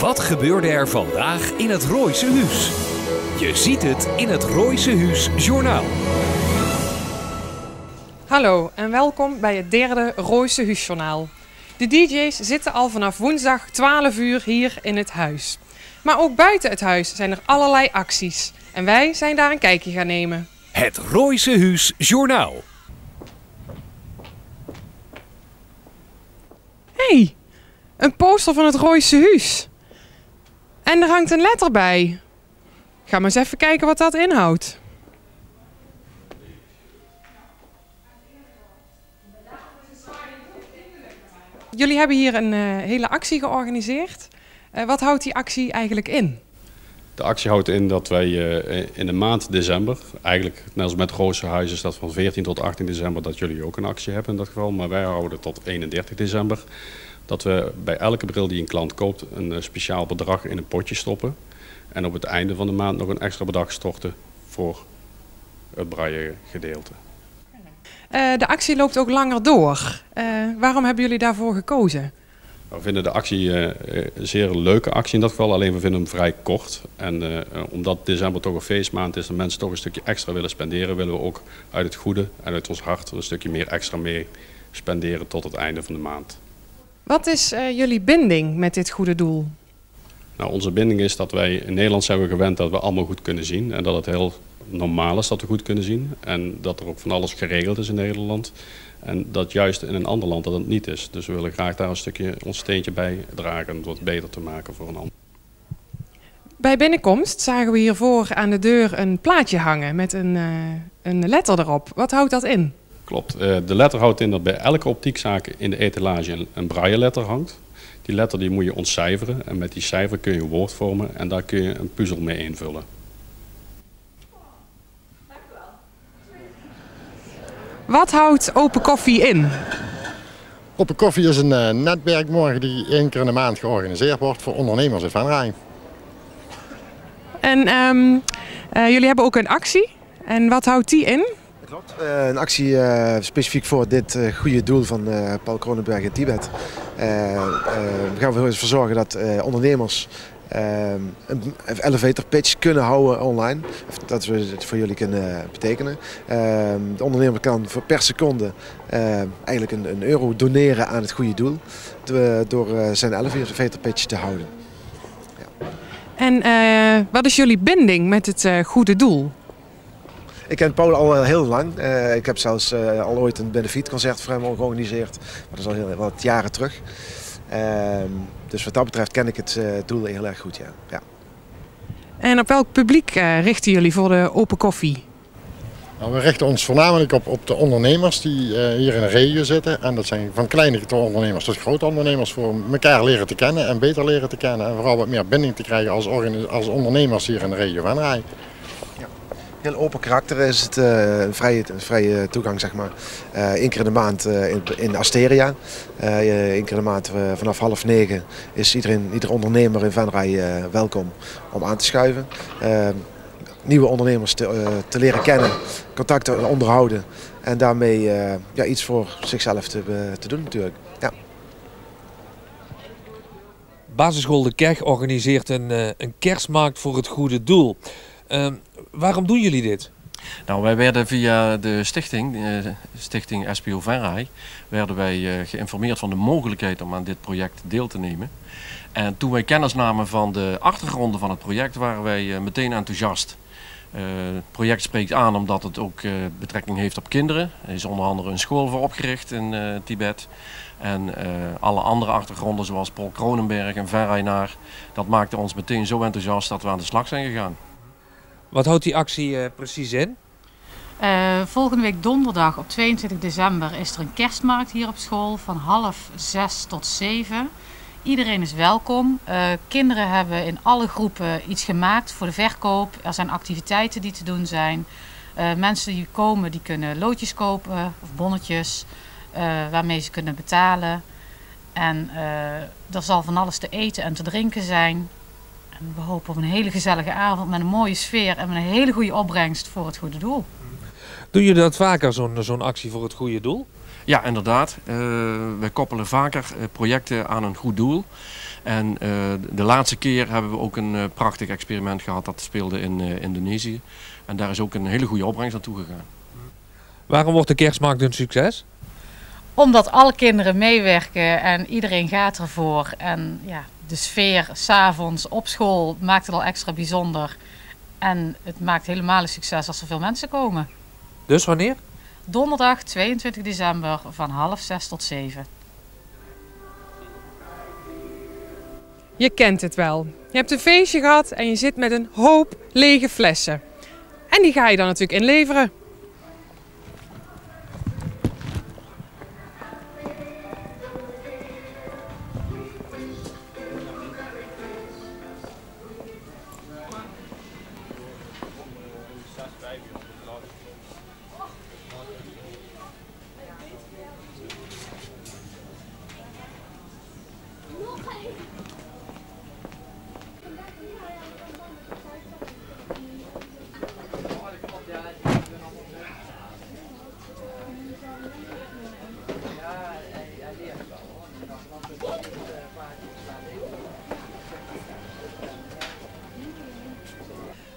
Wat gebeurde er vandaag in het Rooise Huus? Je ziet het in het Rooise Huus Journaal. Hallo en welkom bij het derde Rooise Huus Journaal. De DJ's zitten al vanaf woensdag 12 uur hier in het huis. Maar ook buiten het huis zijn er allerlei acties. En wij zijn daar een kijkje gaan nemen. Het Rooise Huus Journaal. Hé, een poster van het Rooise Huus. En er hangt een letter bij. Ga maar eens even kijken wat dat inhoudt. Jullie hebben hier een hele actie georganiseerd. Wat houdt die actie eigenlijk in? De actie houdt in dat wij in de maand december, eigenlijk net als met Rooise Huis is dat van 14 tot 18 december dat jullie ook een actie hebben in dat geval. Maar wij houden tot 31 december. Dat we bij elke bril die een klant koopt een speciaal bedrag in een potje stoppen. En op het einde van de maand nog een extra bedrag storten voor het braille gedeelte. De actie loopt ook langer door. Waarom hebben jullie daarvoor gekozen? We vinden de actie een zeer leuke actie in dat geval, alleen we vinden hem vrij kort. En omdat december toch een feestmaand is en mensen toch een stukje extra willen spenderen, willen we ook uit het goede en uit ons hart een stukje meer extra mee spenderen tot het einde van de maand. Wat is jullie binding met dit goede doel? Nou, onze binding is dat wij in Nederland zijn we gewend dat we allemaal goed kunnen zien. En dat het heel normaal is dat we goed kunnen zien. En dat er ook van alles geregeld is in Nederland. En dat juist in een ander land dat het niet is. Dus we willen graag daar een stukje ons steentje bij dragen om het wat beter te maken voor een ander. Bij binnenkomst zagen we hiervoor aan de deur een plaatje hangen met een letter erop. Wat houdt dat in? Klopt. De letter houdt in dat bij elke optiekzaak in de etalage een braille letter hangt. Die letter die moet je ontcijferen en met die cijfer kun je een woord vormen en daar kun je een puzzel mee invullen. Wat houdt Open Koffie in? Open Koffie is een netwerkmorgen die 1 keer in de maand georganiseerd wordt voor ondernemers in Venray. En jullie hebben ook een actie. En wat houdt die in? Klopt. Een actie specifiek voor dit goede doel van Paul Kronenberg in Tibet. We gaan ervoor zorgen dat ondernemers een elevator pitch kunnen houden online. Dat we het voor jullie kunnen betekenen. De ondernemer kan per seconde eigenlijk een euro doneren aan het goede doel. Door zijn elevator pitch te houden. Ja. En wat is jullie binding met het goede doel? Ik ken Paul al heel lang. Ik heb zelfs al ooit een benefietconcert voor hem georganiseerd. Dat is al heel wat jaren terug. Dus wat dat betreft ken ik het doel heel erg goed. Ja. Ja. En op welk publiek richten jullie voor de Open Koffie? Nou, we richten ons voornamelijk op de ondernemers die hier in de regio zitten. En dat zijn van kleine ondernemers tot grote ondernemers voor elkaar leren te kennen en beter leren te kennen. En vooral wat meer binding te krijgen als ondernemers hier in de regio Venray. Heel open karakter is het, een vrije toegang, zeg maar. 1 keer in de maand in Asteria. 1 keer in de maand vanaf 8:30 is ieder ondernemer in Venray welkom om aan te schuiven. Nieuwe ondernemers te leren kennen, contacten onderhouden en daarmee iets voor zichzelf te doen natuurlijk. Ja. Basisschool De Keg organiseert een kerstmarkt voor het goede doel. Waarom doen jullie dit? Nou, wij werden via de stichting SPO Venray, werden wij geïnformeerd van de mogelijkheid om aan dit project deel te nemen. En toen wij kennis namen van de achtergronden van het project, waren wij meteen enthousiast. Het project spreekt aan omdat het ook betrekking heeft op kinderen. Er is onder andere een school voor opgericht in Tibet. En alle andere achtergronden zoals Paul Kronenberg en Venraynaar, dat maakte ons meteen zo enthousiast dat we aan de slag zijn gegaan. Wat houdt die actie precies in? Volgende week donderdag op 22 december is er een kerstmarkt hier op school van 5:30 tot 7. Iedereen is welkom. Kinderen hebben in alle groepen iets gemaakt voor de verkoop. Er zijn activiteiten die te doen zijn. Mensen die komen die kunnen loodjes kopen of bonnetjes waarmee ze kunnen betalen. En er zal van alles te eten en te drinken zijn. En we hopen op een hele gezellige avond met een mooie sfeer en met een hele goede opbrengst voor het goede doel. Doe je dat vaker, zo'n actie voor het goede doel? Ja, inderdaad. We koppelen vaker projecten aan een goed doel. En de laatste keer hebben we ook een prachtig experiment gehad dat speelde in Indonesië. En daar is ook een hele goede opbrengst naartoe gegaan. Waarom wordt de kerstmarkt een succes? Omdat alle kinderen meewerken en iedereen gaat ervoor. En ja, de sfeer 's avonds op school maakt het al extra bijzonder. En het maakt helemaal een succes als er veel mensen komen. Dus wanneer? Donderdag 22 december van 5:30 tot 7. Je kent het wel. Je hebt een feestje gehad en je zit met een hoop lege flessen. En die ga je dan natuurlijk inleveren.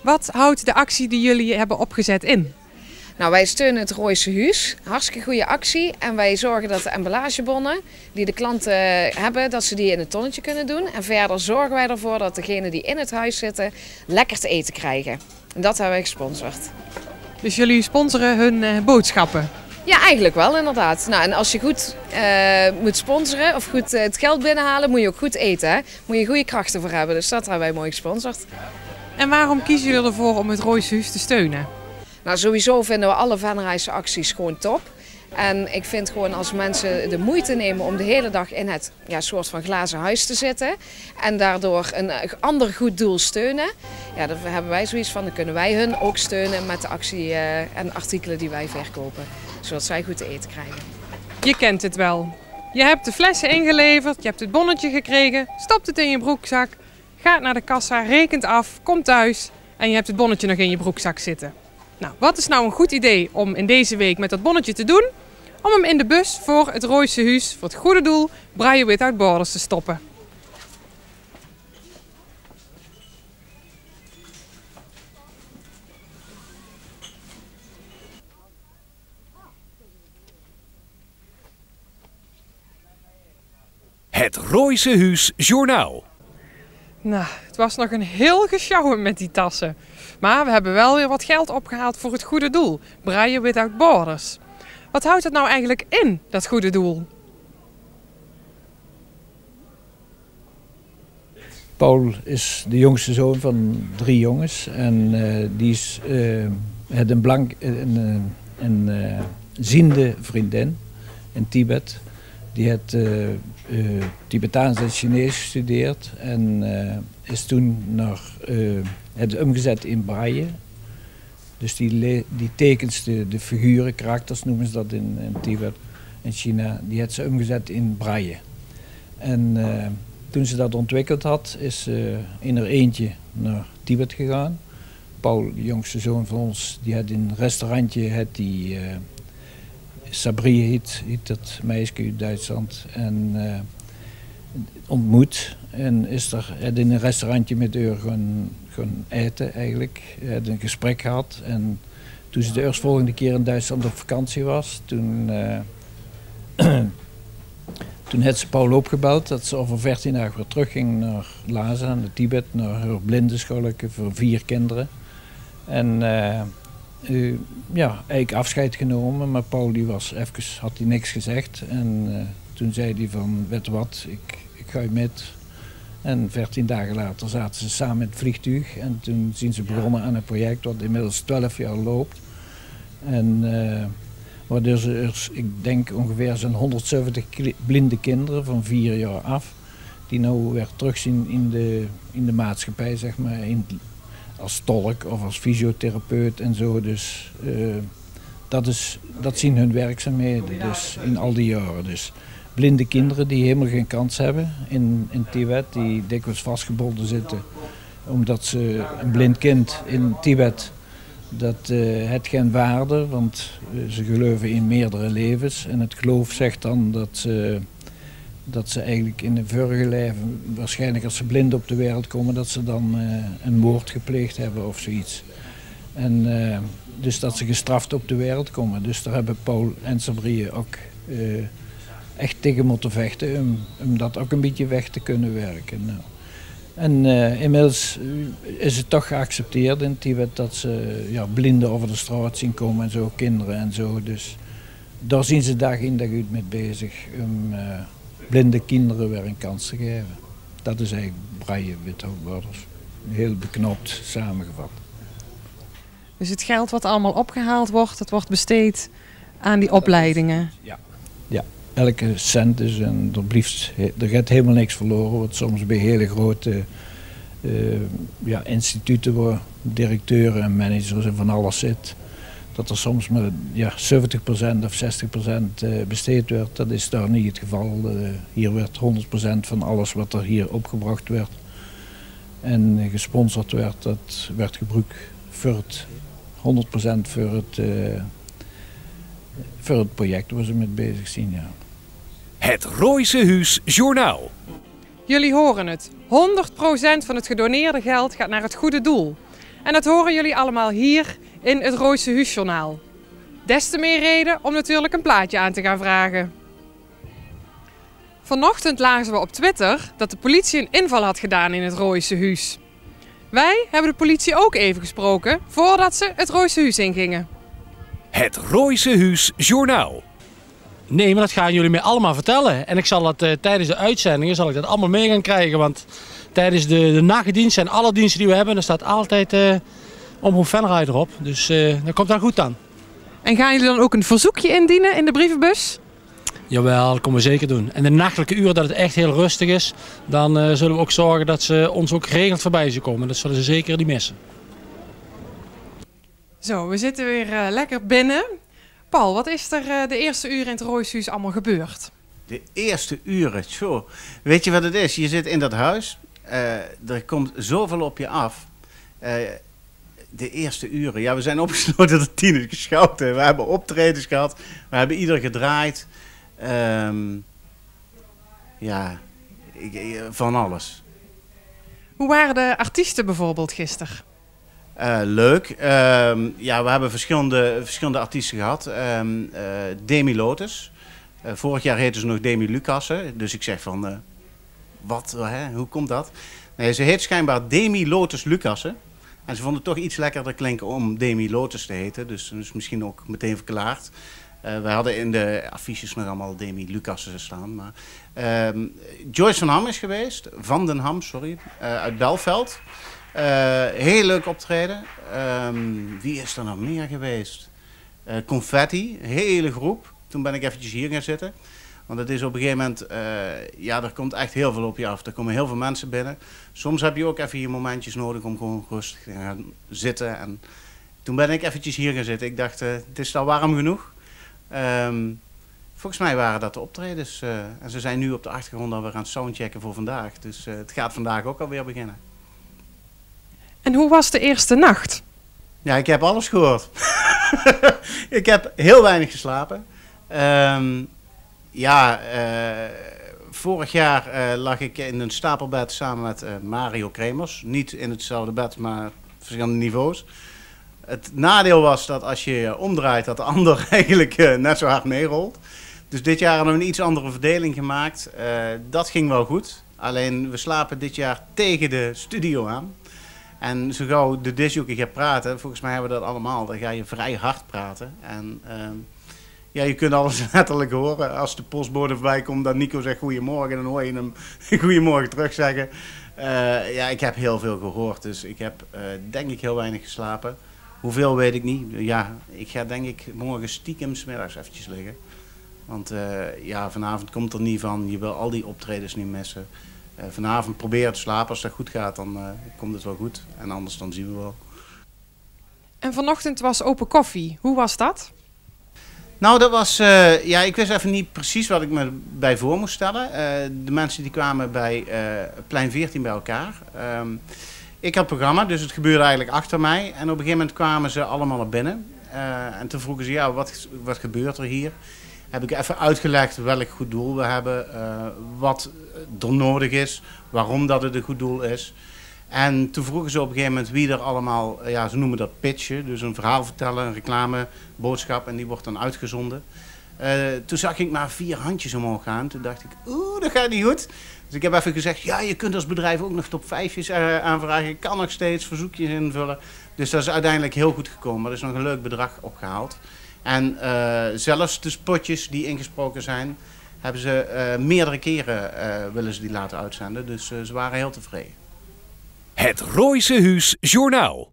Wat houdt de actie die jullie hebben opgezet in? Nou, wij steunen het Rooise Huis. Hartstikke goede actie. En wij zorgen dat de emballagebonnen die de klanten hebben, dat ze die in het tonnetje kunnen doen. En verder zorgen wij ervoor dat degenen die in het huis zitten lekker te eten krijgen. En dat hebben wij gesponsord. Dus jullie sponsoren hun boodschappen? Ja, eigenlijk wel inderdaad. Nou, en als je goed moet sponsoren of goed het geld binnenhalen, moet je ook goed eten. Hè? Moet je goede krachten voor hebben. Dus dat hebben wij mooi gesponsord. En waarom kiezen jullie ervoor om het Rooise Huis te steunen? Nou, sowieso vinden we alle Venraise acties gewoon top. En ik vind gewoon als mensen de moeite nemen om de hele dag in het soort van glazen huis te zitten en daardoor een ander goed doel steunen, ja, dan hebben wij zoiets van, dan kunnen wij hun ook steunen met de actie en artikelen die wij verkopen, zodat zij goed te eten krijgen. Je kent het wel. Je hebt de flessen ingeleverd, je hebt het bonnetje gekregen, stopt het in je broekzak, gaat naar de kassa, rekent af, komt thuis en je hebt het bonnetje nog in je broekzak zitten. Nou, wat is nou een goed idee om in deze week met dat bonnetje te doen? Om hem in de bus voor het Rooise Huis, voor het goede doel, Braille Without Borders te stoppen. Het Rooise Huis Journaal. Nou, het was nog een heel gesjouwen met die tassen. Maar we hebben wel weer wat geld opgehaald voor het goede doel, Braille Without Borders. Wat houdt het nou eigenlijk in, dat goede doel? Paul is de jongste zoon van 3 jongens en die had een ziende vriendin in Tibet. Die had Tibetaans en Chinees gestudeerd en is toen het omgezet in braille. Dus die tekens, de figuren, karakters noemen ze dat in Tibet en China, die had ze omgezet in braille. En toen ze dat ontwikkeld had, is ze in haar eentje naar Tibet gegaan. Paul, de jongste zoon van ons, die had in een restaurantje, Sabri heet dat meisje uit Duitsland, en ontmoet. En is er in een restaurantje met haar gaan eten eigenlijk. Had een gesprek gehad. En toen ze de eerstvolgende keer in Duitsland op vakantie was, toen had ze Paul opgebeld dat ze over 14 dagen weer terugging naar Lhasa, naar Tibet, naar haar blindenschool voor 4 kinderen. En eigenlijk afscheid genomen, maar Paul die had hij niks gezegd. En toen zei hij van, weet je wat, ik ga je met. En 14 dagen later zaten ze samen in het vliegtuig en toen zijn ze begonnen aan een project wat inmiddels 12 jaar loopt. En waardoor ze ik denk ongeveer zo'n 170 blinde kinderen van 4 jaar af, die nou weer terugzien in de maatschappij, zeg maar, als tolk of als fysiotherapeut en zo. Dus dat zien hun werkzaamheden dus in al die jaren. Dus blinde kinderen die helemaal geen kans hebben in Tibet, die dikwijls vastgebonden zitten omdat ze een blind kind in Tibet Dat heeft geen waarde, want ze geloven in meerdere levens. En het geloof zegt dan dat ze eigenlijk in een vorige leven, waarschijnlijk als ze blind op de wereld komen, dat ze dan een moord gepleegd hebben of zoiets. En dus dat ze gestraft op de wereld komen. Dus daar hebben Paul en Sabriye ook echt tegen moeten vechten om dat ook een beetje weg te kunnen werken. Nou. En inmiddels is het toch geaccepteerd in Tibet dat ze blinden over de straat zien komen en zo, kinderen en zo. Dus daar zien ze dag in dag uit mee bezig om blinde kinderen weer een kans te geven. Dat is eigenlijk Braille Withoutborders. Heel beknopt samengevat. Dus het geld wat allemaal opgehaald wordt, het wordt besteed aan die opleidingen? Ja. Elke cent is en er gaat helemaal niks verloren. Wat soms bij hele grote instituten waar directeuren en managers en van alles zit, dat er soms maar 70% of 60% besteed werd. Dat is daar niet het geval. Hier werd 100% van alles wat er hier opgebracht werd en gesponsord werd, dat werd gebruikt voor het 100% voor het project waar ze mee bezig zijn. Ja. Het Rooise Huus Journaal. Jullie horen het. 100% van het gedoneerde geld gaat naar het goede doel. En dat horen jullie allemaal hier in het Rooise Huus Journaal. Des te meer reden om natuurlijk een plaatje aan te gaan vragen. Vanochtend lazen we op Twitter dat de politie een inval had gedaan in het Rooise Huus. Wij hebben de politie ook even gesproken voordat ze het Rooise Huus ingingen. Het Rooise Huus Journaal. Nee, maar dat gaan jullie mij allemaal vertellen. En ik zal dat tijdens de uitzendingen zal ik dat allemaal mee gaan krijgen. Want tijdens de nachtdienst en alle diensten die we hebben, daar staat altijd Omroep Venray erop. Dus dat komt dan goed aan. En gaan jullie dan ook een verzoekje indienen in de brievenbus? Jawel, dat kunnen we zeker doen. En de nachtelijke uren dat het echt heel rustig is, dan zullen we ook zorgen dat ze ons ook geregeld voorbij zullen komen. Dat zullen ze zeker niet missen. Zo, we zitten weer lekker binnen. Paul, wat is er de eerste uren in het Rooise Huus allemaal gebeurd? De eerste uren, zo. Weet je wat het is? Je zit in dat huis, er komt zoveel op je af. De eerste uren, ja, we zijn opgesloten tot 10 uur geschoten. We hebben optredens gehad, we hebben ieder gedraaid. Van alles. Hoe waren de artiesten bijvoorbeeld gisteren? Leuk. We hebben verschillende artiesten gehad. Demi Lotus. Vorig jaar heette ze nog Demi Lucassen. Dus ik zeg van, hoe komt dat? Nee, ze heet schijnbaar Demi Lotus Lucassen. En ze vonden het toch iets lekkerder klinken om Demi Lotus te heten. Dus dat is misschien ook meteen verklaard. We hadden in de affiches nog allemaal Demi Lucassen staan. Maar, Joyce van den Ham, uit Belveld. Heel leuk optreden. Wie is er nog meer geweest? Confetti, hele groep. Toen ben ik eventjes hier gaan zitten. Want het is op een gegeven moment, er komt echt heel veel op je af. Er komen heel veel mensen binnen. Soms heb je ook even je momentjes nodig om gewoon rustig te gaan zitten. En toen ben ik eventjes hier gaan zitten. Ik dacht, het is al warm genoeg. Volgens mij waren dat de optredens. En ze zijn nu op de achtergrond alweer aan het soundchecken voor vandaag. Dus het gaat vandaag ook alweer beginnen. En hoe was de eerste nacht? Ja, ik heb alles gehoord. Ik heb heel weinig geslapen. Vorig jaar lag ik in een stapelbed samen met Mario Kremers. Niet in hetzelfde bed, maar verschillende niveaus. Het nadeel was dat als je je omdraait, dat de ander eigenlijk net zo hard meerolt. Dus dit jaar hebben we een iets andere verdeling gemaakt. Dat ging wel goed. Alleen we slapen dit jaar tegen de studio aan. En zo gauw de disjockey gaat praten, volgens mij hebben we dat allemaal, dan ga je vrij hard praten. En je kunt alles letterlijk horen. Als de postbode voorbij komt, dat Nico zegt goedemorgen, dan hoor je hem goedemorgen terug zeggen. Ik heb heel veel gehoord, dus ik heb denk ik heel weinig geslapen. Hoeveel weet ik niet. Ja, ik ga denk ik morgen stiekem 's middags eventjes liggen. Want vanavond komt er niet van, je wil al die optredens niet missen. Vanavond probeer te slapen, als dat goed gaat dan komt het wel goed. En anders dan zien we wel. En vanochtend was open koffie. Hoe was dat? Nou, dat was... ik wist even niet precies wat ik me bij voor moest stellen. De mensen die kwamen bij Plein 14 bij elkaar. Ik had het programma, dus het gebeurde eigenlijk achter mij. En op een gegeven moment kwamen ze allemaal naar binnen. En toen vroegen ze, ja, wat gebeurt er hier? Heb ik even uitgelegd welk goed doel we hebben, wat er nodig is, waarom dat het een goed doel is. En toen vroegen ze op een gegeven moment wie er allemaal, ja, ze noemen dat pitchen, dus een verhaal vertellen, een reclameboodschap en die wordt dan uitgezonden. Toen zag ik maar 4 handjes omhoog gaan. Toen dacht ik, dat gaat niet goed. Dus ik heb even gezegd, ja, je kunt als bedrijf ook nog top 5's aanvragen. Je kan nog steeds verzoekjes invullen. Dus dat is uiteindelijk heel goed gekomen. Er is nog een leuk bedrag opgehaald. En zelfs de spotjes die ingesproken zijn, hebben ze meerdere keren willen ze die laten uitzenden. Dus ze waren heel tevreden. Het Rooise Huus Journaal.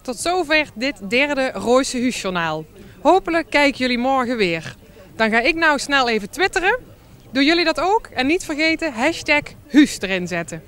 Tot zover dit derde Rooise Huus Journaal. Hopelijk kijken jullie morgen weer. Dan ga ik nou snel even twitteren. Doen jullie dat ook? En niet vergeten #Huus erin zetten.